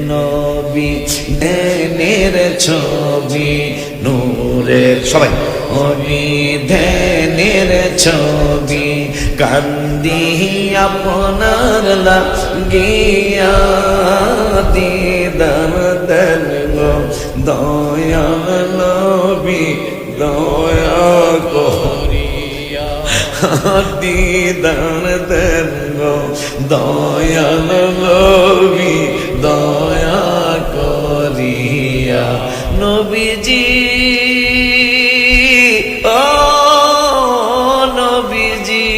নবী ধ্যানের ছবি নূরের সবাই ওনি ধ্যানের ছবি কান্দি আপনার লাগিয়া দিদার দেন গো দয়াল নবী দয়া করিয়া দিদার দেন গো দয়াল নবী দয়া করিয়া নবীজি ও নবীজি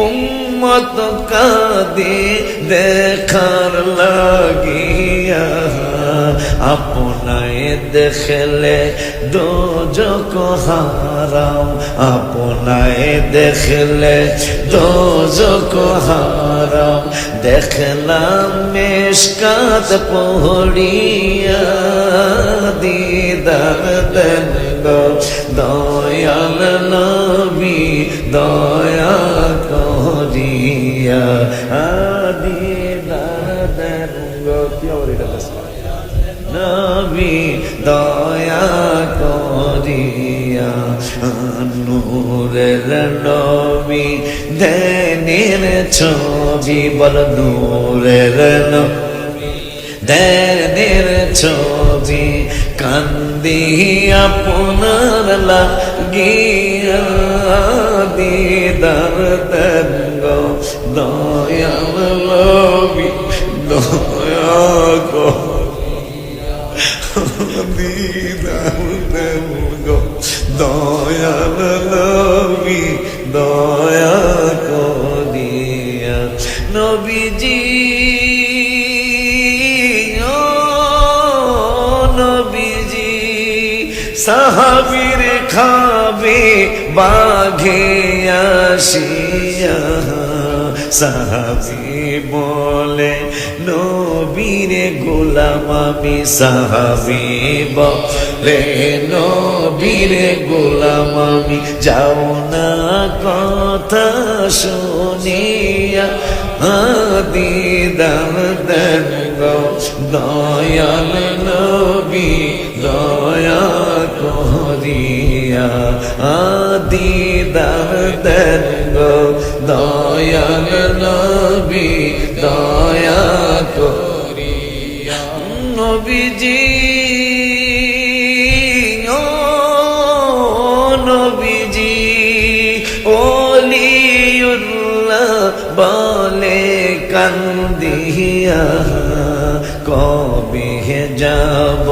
উম্মত কাঁদে দেখার লাগিয়া আপনায় দেখলে দোজক হারাম আপনায় দেখলে দোজক হারাম দেখলাম মেশকাত পড়িয়া দিদার দেন গো দয়াল নবী দয়া করিয়া দিদার দেন গো নবী দয়া করিয়া নূরের নবী ধ্যানের ছবি বল নূরের নবী ধ্যানের ছবি কান্দি আপনার লাগিয়া দিদার দেন গো দয়াল নবী দয়া দিদার দেন গো দয়াল নবী দয়া করিয়া নবীজি ও নবীজি সাহাবীর খাবে বাঘে আসিয়া সাহাবী বলে নবীর গোলাম আমি সাহাবী বলে নবীর গোলাম আমি যাও না কথা শুনিয়া দিদার দেন গো দয়াল নবী দয়া করিয়া দিদার দেন গো দয়াল নবী দয়া করিয়া নবীজি ও নবীজি ওলিউল্লাহ বলে কান্দিয়া কবে যাব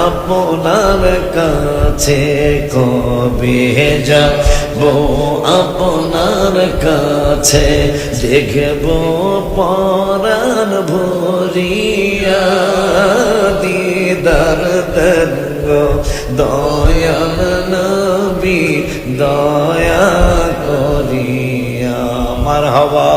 আপনার কাছে কবে যাব আপনার কাছে দেখব পরাণ ভরিয়া দিদার দেন গো দয়াল নবী দয়া করিয়া মারহাবা।